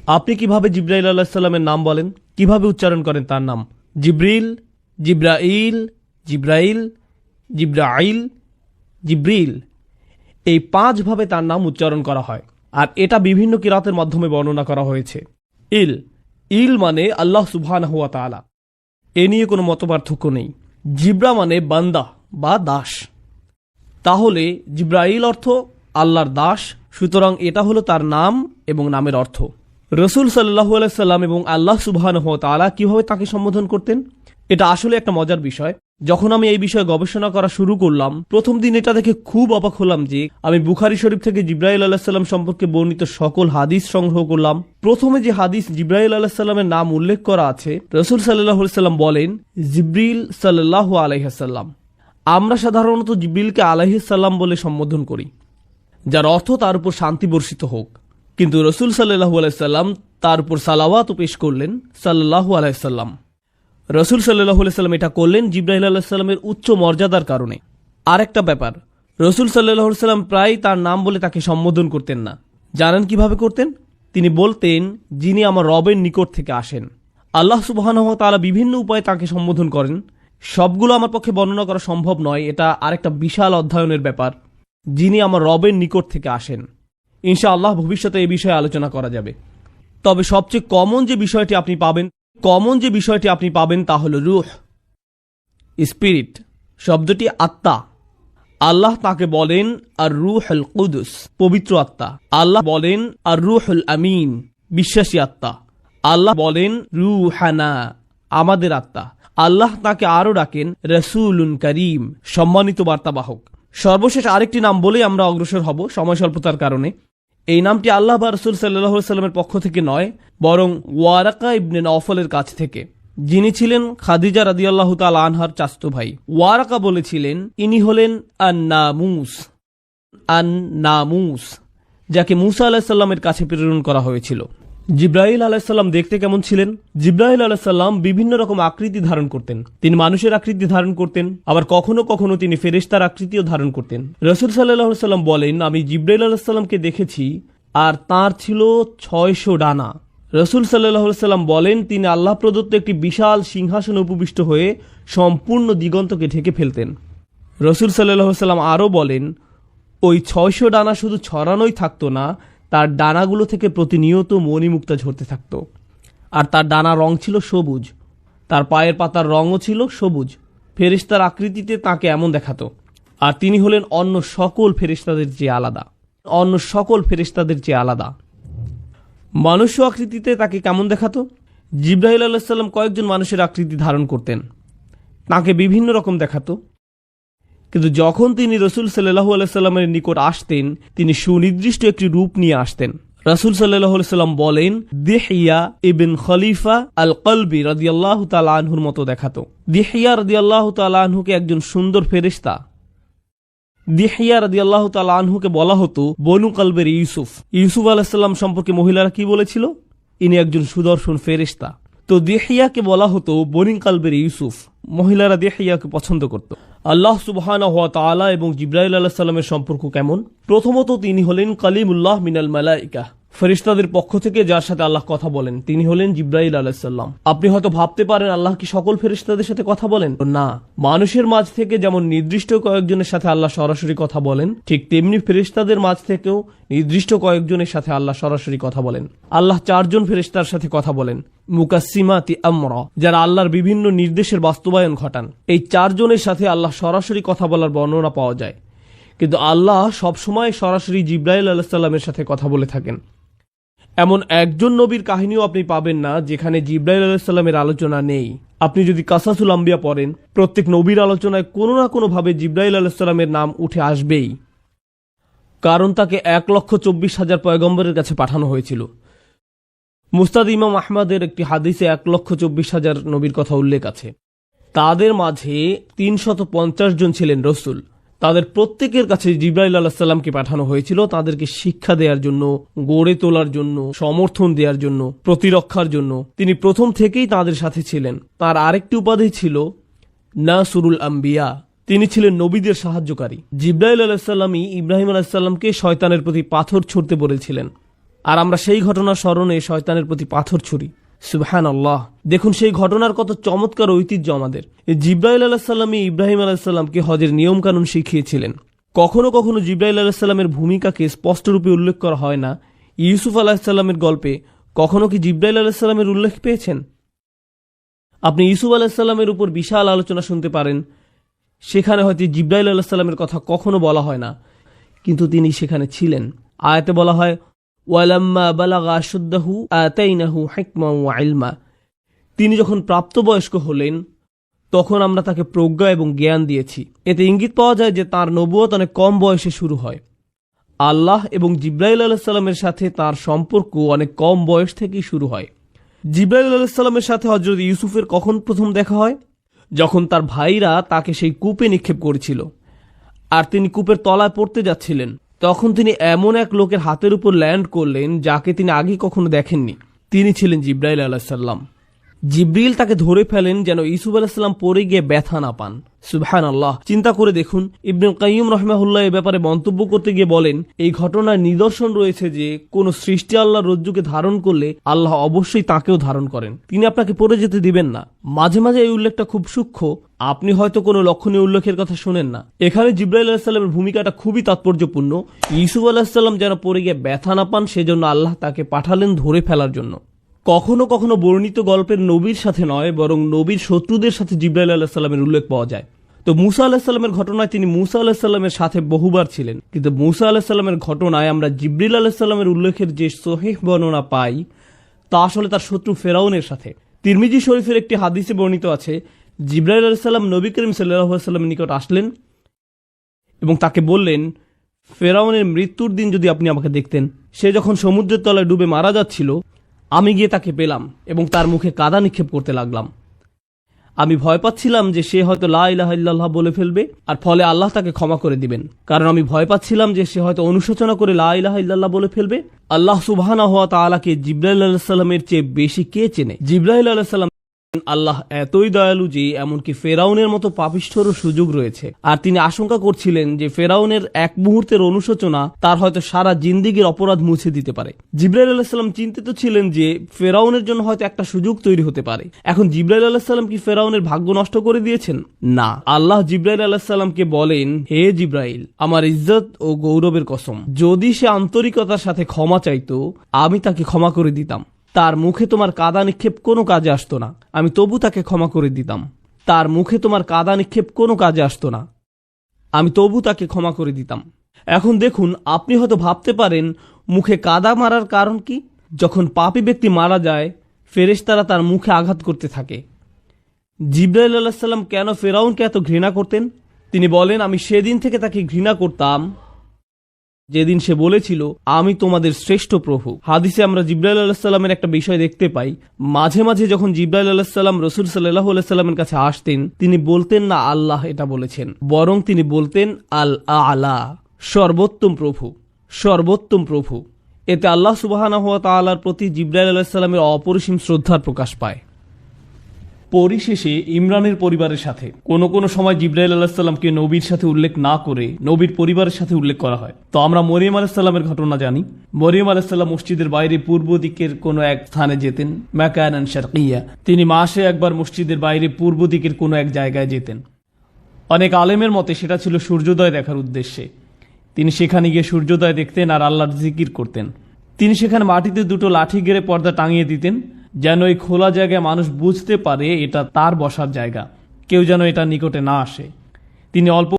আপনি কিভাবে জিব্রাইল আলাইহিস সালামের নাম বলেন, কিভাবে উচ্চারণ করেন তার নাম? জিব্রিল, জিব্রাইল, জিব্রাইল, জিব্রাইল, জিব্রিল, এই 5 ভাবে তার নাম উচ্চারণ করা হয়। আর এটা বিভিন্ন কিরাতের মাধ্যমে বর্ণনা করা হয়েছে। ইল, ইল মানে আল্লাহ সুবহানাহু ওয়া তাআলা, এ নিয়ে কোনো মতপার্থক্য নেই। জিব্রা মানে বান্দা বা দাস, তাহলে জিব্রাইল অর্থ আল্লাহর দাস, সুতরাং এটা হলো তার নাম এবং নামের অর্থ। রসুল সাল্লাল্লাহু আলাইহি সাল্লাম এবং আল্লাহ সুবহানাহু ওয়া তাআলা কিভাবে তাকে সম্বোধন করতেন, এটা আসলে একটা মজার বিষয়। যখন আমি এই বিষয়ে গবেষণা করা শুরু করলাম, প্রথম দিন এটা দেখে খুব অবাক হলাম যে আমি বুখারী শরীফ থেকে জিব্রাইল আলাইহিস সালাম সম্পর্কে বর্ণিত সকল হাদিস সংগ্রহ করলাম। প্রথমে যে হাদিস জিব্রাইল আলাইহিস সালামের নাম উল্লেখ করা আছে, রসুল সাল্লাল্লাহু আলাইহি সাল্লাম বলেন জিব্রিল সাল্লাল্লাহু আলাইহি সাল্লাম। আমরা সাধারণত জিব্রিলকে আলাইহিস সালাম বলে সম্বোধন করি, যার অর্থ তার উপর শান্তি বর্ষিত হোক, কিন্তু রসুল সাল্লাল্লাহু আলাইহি সাল্লাম তার উপর সালাওয়াত পেশ করলেন সাল্লাল্লাহু আলাইহি সাল্লাম। রসুল সাল্লাল্লাহু আলাইহি সাল্লাম এটা করলেন জিব্রাইল আলাইহিস সালামের উচ্চ মর্যাদার কারণে। আর একটা ব্যাপার, রসুল সাল্লাল্লাহু আলাইহি সাল্লাম প্রায় তার নাম বলে তাকে সম্বোধন করতেন না। জানেন কিভাবে করতেন? তিনি বলতেন, যিনি আমার রবের নিকট থেকে আসেন। আল্লাহ সুবহানাহু ওয়া তাআলা বিভিন্ন উপায়ে তাকে সম্বোধন করেন, সবগুলো আমার পক্ষে বর্ণনা করা সম্ভব নয়, এটা আরেকটা বিশাল অধ্যয়নের ব্যাপার। যিনি আমার রবের নিকট থেকে আসেন, ইনশাআল্লাহ ভবিষ্যতে এই বিষয়ে আলোচনা করা যাবে। তবে সবচেয়ে কমন যে বিষয়টি আপনি পাবেন তা হল রূহ, স্পিরিট, শব্দটি আত্মা। আল্লাহ তাকে বলেন আর রূহুল কুদুস, পবিত্র আত্মা। আল্লাহ বলেন আর রূহুল আমিন, বিশ্বাসী আত্মা। আল্লাহ বলেন রূহানা, আমাদের আত্মা। আল্লাহ তাকে আরো ডাকেন রাসূলুন করিম, সম্মানিত বার্তাবাহক। সর্বশেষ আরেকটি নাম বলেই আমরা অগ্রসর হব সময় স্বল্পতার কারণে। এই নামটি আল্লাহ বা রাসূল সাল্লাল্লাহু আলাইহি সাল্লামের পক্ষ থেকে নয়, বরং ওয়ারাকা ইবনে নওফলের কাছ থেকে, যিনি ছিলেন খাদিজা রাদিয়াল্লাহু তাআলা আনহার চাচাতো ভাই। ওয়ারাকা বলেছিলেন ইনি হলেন আন-নামুস, আন-নামুস, যাকে মুসা আলাইহিস সালামের কাছে প্রেরণ করা হয়েছিল। জিব্রাইল আলাইহিস সালাম দেখতে কেমন ছিলেন? জিব্রাইল আলাইহিস সালাম বিভিন্ন রকম আকৃতি ধারণ করতেন। তিনি মানুষের আকৃতি ধারণ করতেন, আবার কখনো কখনো তিনি ফেরেশতার আকৃতিও ধারণ করতেন। রাসূল সাল্লাল্লাহু আলাইহি সাল্লাম বলেন, আমি জিব্রাইল আলাইহিস সালামকে দেখেছি আর তার ছিল 600 ডানা। রাসূল সাল্লাল্লাহু আলাইহি সাল্লাম বলেন, তিনি আল্লাহ প্রদত্ত একটি বিশাল সিংহাসনে উপবিষ্ট হয়ে সম্পূর্ণ দিগন্তকে ঢেকে ফেলতেন। রাসূল সাল্লাল্লাহু আলাইহি সাল্লাম আরও বলেন, ওই 600 ডানা শুধু ছড়ানোই থাকতো না, তার ডানাগুলো থেকে প্রতিনিয়ত মণিমুক্তা ঝরতে থাকত। আর তার ডানা রং ছিল সবুজ, তার পায়ের পাতার রঙও ছিল সবুজ। ফেরেশতার আকৃতিতে তাকে এমন দেখাতো। আর তিনি হলেন অন্য সকল ফেরেশতাদের চেয়ে আলাদা। মানুষ আকৃতিতে তাকে কেমন দেখাতো? জিব্রাইল আলাইহিস সালাম কয়েকজন মানুষের আকৃতি ধারণ করতেন, তাকে বিভিন্ন রকম দেখাতো। কিন্তু যখন তিনি রাসূল সাল্লাল্লাহু আলাইহি সাল্লামের নিকট আসতেন, তিনি সুনির্দিষ্ট একটি রূপ নিয়ে আসতেন। রাসূল সাল্লাল্লাহু আলাইহি সাল্লাম বলেন, দিহিয়া ইবন খলিফা আল কলবি রাদিয়াল্লাহু তাআলা আনহুর মতো দেখাতো। দিহিয়া রাদিয়াল্লাহু তাআলা আনহুকে একজন সুন্দর ফেরেশতা। দিহিয়া রাদিয়াল্লাহু তাআলা আনহুকে বলা হতো বনু কলবের ইউসুফ। ইউসুফ আলাইহিস সালাম সম্পর্কে মহিলারা কি বলেছিল? ইনি একজন সুদর্শন ফেরেশতা। তো দিহিয়াকে বলা হতো বনু কলবের ইউসুফ। মহিলারা দিহিয়াকে পছন্দ করত। আল্লাহ সুবহানাহু ওয়া তাআলা এবং জিব্রাইল আলাইহিস সালামের সম্পর্ক কেমন? প্রথমত তিনি হলেন কালিমুল্লাহ মিনাল মালাইকা, ফেরেশতাদের পক্ষ থেকে যার সাথে আল্লাহ কথা বলেন তিনি হলেন জিব্রাইল আলাইহিস সালাম। আপনি হয়তো ভাবতে পারেন আল্লাহ কি সকল ফেরেশতাদের সাথে কথা বলেন? না, মানুষের মাঝ থেকে যেমন নির্দিষ্ট কয়েকজনের সাথে আল্লাহ সরাসরি কথা বলেন, ঠিক তেমনি ফেরেশতাদের মাঝ থেকেও নির্দিষ্ট কয়েকজনের সাথে আল্লাহ সরাসরি কথা বলেন। আল্লাহ 4 জন ফেরেশতার সাথে কথা বলেন, মুকাসসিমাতি আমরা, যারা আল্লাহর বিভিন্ন নির্দেশের বাস্তবায়ন ঘটান। এই 4 জনের সাথে আল্লাহ সরাসরি কথা বলার বর্ণনা পাওয়া যায়, কিন্তু আল্লাহ সবসময় সরাসরি জিব্রাইল আলাইহিস সালামের সাথে কথা বলে থাকেন। এমন একজন নবীর কাহিনীও আপনি পাবেন না যেখানে জিব্রাইল আলাইহিস সালামের আলোচনা নেই। আপনি যদি কাসাসুল আম্বিয়া পড়েন, প্রত্যেক নবীর আলোচনায় কোনো না কোনোভাবে জিব্রাইল আলাইহিস সালামের নাম উঠে আসবেই, কারণ তাকে 1,24,000 পয়গম্বরের কাছে পাঠানো হয়েছিল। মুস্তাদ ইমাম আহমদের একটি হাদিসে 1,24,000 নবীর কথা উল্লেখ আছে। তাদের মাঝে 350 জন ছিলেন রসুল। তাদের প্রত্যেকের কাছে জিব্রাইল আলাইহিস সালামকে পাঠানো হয়েছিল তাদেরকে শিক্ষা দেওয়ার জন্য, গড়ে তোলার জন্য, সমর্থন দেওয়ার জন্য, প্রতিরক্ষার জন্য। তিনি প্রথম থেকেই তাদের সাথে ছিলেন। তার আরেকটি উপাধি ছিল নাসরুল আম্বিয়া, তিনি ছিলেন নবীদের সাহায্যকারী। জিব্রাইল আলাইহিস সালামই ইব্রাহিম আলাইহিস সালামকে শয়তানের প্রতি পাথর ছুঁড়তে বলেছিলেন। আর আমরা সেই ঘটনার স্মরণে শয়তানের প্রতি পাথর ছুঁড়ি। সুবহানাল্লাহ। দেখুন সেই ঘটনার কত চমৎকার ঐতিহ্য আমাদের। জিব্রাইল আলাইহিস সালামই ইব্রাহিম আলাইহিস সালামকে হজের নিয়ম কানুন শিখিয়েছিলেন। কখনো কখনো জিব্রাইল আলাইহিস সালামের ভূমিকাকে স্পষ্টরূপে উল্লেখ করা হয় না। ইউসুফ আলাইহিস সালামের গল্পে কখনো কি জিব্রাইল আলাইহিস সালামের উল্লেখ পেয়েছেন? আপনি ইউসুফ আলাইহিস সালামের উপর বিশাল আলোচনা শুনতে পারেন, সেখানে হয়তো জিব্রাইল আলাইহিস সালামের কথা কখনো বলা হয় না, কিন্তু তিনি সেখানে ছিলেন। আয়াতে বলা হয় ওয়ালাম্মা বালাগা আশুদ্দাহু আতাইনাহু হিকমা ওয়া ইলমা। তিনি যখন প্রাপ্তবয়স্ক হলেন তখন আমরা তাকে প্রজ্ঞা এবং জ্ঞান দিয়েছি। এতে ইঙ্গিত পাওয়া যায় যে তার নবুয়ত অনেক কম বয়সে শুরু হয়। আল্লাহ এবং জিব্রাইল আলাইহিস সালামের সাথে তার সম্পর্ক অনেক কম বয়স থেকেই শুরু হয়। জিব্রাইল আলাইহিস সালামের সাথে হযরত ইউসুফের কখন প্রথম দেখা হয়? যখন তার ভাইরা তাকে সেই কূপে নিক্ষেপ করেছিল আর তিনি কূপের তলায় পড়তে যাচ্ছিলেন, তখন তিনি এমন এক লোকের হাতের উপর ল্যান্ড করলেন যাকে তিনি আগে কখনো দেখেননি। তিনি ছিলেন জিব্রাইল আলাইহিস সালাম। জিব্রিল তাকে ধরে ফেলেন যেন ইউসুফ আলাইহিস সালাম পড়ে গিয়ে ব্যথা না পান। সুবহানাল্লাহ। চিন্তা করে দেখুন, ইবনুল কাইয়্যিম রাহিমাহুল্লাহ এ ব্যাপারে মন্তব্য করতে গিয়ে বলেন, এই ঘটনার নিদর্শন রয়েছে যে কোন সৃষ্টি আল্লাহর রজ্জুকে ধারণ করলে আল্লাহ অবশ্যই তাকেও ধারণ করেন, তিনি আপনাকে পড়ে যেতে দিবেন না। মাঝে মাঝে এই উল্লেখটা খুব সূক্ষ্ম, আপনি হয়তো কোনো লক্ষণীয় উল্লেখের কথা শুনেন না। এখানে জিব্রাইল আলাইহিস সালামের ভূমিকাটা খুবই তাৎপর্যপূর্ণ। ইউসুফ আলাইহিস সালাম যেন পড়ে গিয়ে ব্যথা না পান সেজন্য আল্লাহ তাকে পাঠালেন ধরে ফেলার জন্য। কখনো কখনো বর্ণিত গল্পের নবীর সাথে নয়, বরং নবীর শত্রুদের সাথে জিব্রাইল আলাইহিস সালামের উল্লেখ পাওয়া যায়। তো মুসা আলাইহিস সালামের ঘটনায় তিনি মুসা আলাইহিস সালামের সাথে বহুবার ছিলেন, কিন্তু মুসা আলাইহিস সালামের ঘটনায় আমরা জিবরিল আলাইহিস সালামের উল্লেখের যে সহিহ বর্ণনা পাই তা আসলে তার শত্রু ফেরাউনের সাথে। তিরমিজি শরীফের একটি হাদিসে বর্ণিত আছে, জিবরাইল আলাইহিস সালাম নবী করিম সাল্লাল্লাহু আলাইহি ওয়াসাল্লামের নিকট আসলেন এবং তাকে বললেন, ফেরাউনের মৃত্যুর দিন যদি আপনি আমাকে দেখতেন, সে যখন সমুদ্রের তলায় ডুবে মারা যাচ্ছিল, আমি গিয়ে তাকে পেলাম এবং তার মুখে কাদা নিক্ষেপ করতে লাগলাম। আমি ভয় পাচ্ছিলাম যে সে হয়তো লা ইলাহা ইল্লাল্লাহ বলে ফেলবে আর ফলে আল্লাহ তাকে ক্ষমা করে দিবেন, কারণ আমি ভয় পাচ্ছিলাম যে সে হয়তো অনুশোচনা করে লা ইলাহা ইল্লাল্লাহ বলে ফেলবে। আল্লাহ সুবহানাহু ওয়া তাআলাকে জিবরাইল আলাইহিস সালামের চেয়ে বেশি কে চেনে? জিবরাইল আলাইহিস সালাম আল্লাহ এতই দয়ালু যে এমনকি ফেরাউনের মতো পাপিষ্ঠরও সুযোগ রয়েছে, আর তিনি আশঙ্কা করছিলেন যে ফেরাউনের এক মুহূর্তের অনুশোচনা তার হয়তো সারা জিন্দিগির অপরাধ মুছে দিতে পারে। জিবরাইল আলাইহিস সালাম চিন্তিত ছিলেন যে ফেরাউনের জন্য হয়তো একটা সুযোগ তৈরি হতে পারে। এখন জিবরাইল আলাইহিস সালাম কি ফেরাউনের ভাগ্য নষ্ট করে দিয়েছেন? না। আল্লাহ জিবরাইল আলাইহিস সালামকে বলেন, হে জিবরাইল, আমার ইজ্জত ও গৌরবের কসম, যদি সে আন্তরিকতার সাথে ক্ষমা চাইতো আমি তাকে ক্ষমা করে দিতাম। তার মুখে তোমার কাদা নিক্ষেপ কোনো কাজে আসতো না, আমি তবু তাকে ক্ষমা করে দিতাম। তার মুখে তোমার কাদা নিক্ষেপ কোনো কাজে আসতো না, আমি তবু তাকে ক্ষমা করে দিতাম। এখন দেখুন, আপনি হয়তো ভাবতে পারেন মুখে কাদা মারার কারণ কি? যখন পাপী ব্যক্তি মারা যায়, ফেরেশতারা তার মুখে আঘাত করতে থাকে। জিবরাইল আলাইহিস সালাম কেন ফেরাউনকে এত ঘৃণা করতেন? তিনি বলেন, আমি সেদিন থেকে তাকে ঘৃণা করতাম যেদিন সে বলেছিল, আমি তোমাদের শ্রেষ্ঠ প্রভু। হাদিসে আমরা জিবরাইল আলাইহিস সালামের একটা বিষয় দেখতে পাই, মাঝে মাঝে যখন জিবরাইল আলাইহিস সালাম রাসূল সাল্লাল্লাহু আলাইহি সাল্লামের কাছে আসতেন, তিনি বলতেন না আল্লাহ এটা বলেছেন, বরং তিনি বলতেন আল আলা, সর্বোত্তম প্রভু, সর্বোত্তম প্রভু। এতে আল্লাহ সুবহানাহু ওয়া তাআলার প্রতি জিবরাইল আলাইহিস সালামের অপরিসীম শ্রদ্ধার প্রকাশ পায়। পরিশেষে ইমরানের পরিবারের সাথে কোনো সময় জিবরাইল আলাইহিস সালামকে নবীর সাথে উল্লেখ না করে নবীর পরিবারের সাথে উল্লেখ করা হয়। তো আমরা মরিয়ম আলাইহিস সালামের ঘটনা জানি। মরিয়ম আলাইহিস সালাম মসজিদের বাইরে পূর্ব দিকের কোনো এক স্থানে যেতেন, মাকানান শারকিয়া। তিনি মাসে একবার মসজিদের বাইরে পূর্ব দিকের কোনো এক জায়গায় যেতেন। অনেক আলেমের মতে সেটা ছিল সূর্যোদয় দেখার উদ্দেশ্যে। তিনি সেখানে গিয়ে সূর্যোদয় দেখতেন আর আল্লাহর জিকির করতেন। তিনি সেখানে মাটিতে দুটো লাঠি গেড়ে পর্দা টাঙিয়ে দিতেন, যেন এই খোলা জায়গায় মানুষ বুঝতে পারে এটা তার বসার জায়গা, কেউ যেন এটা নিকটে না আসে। তিনি অল্প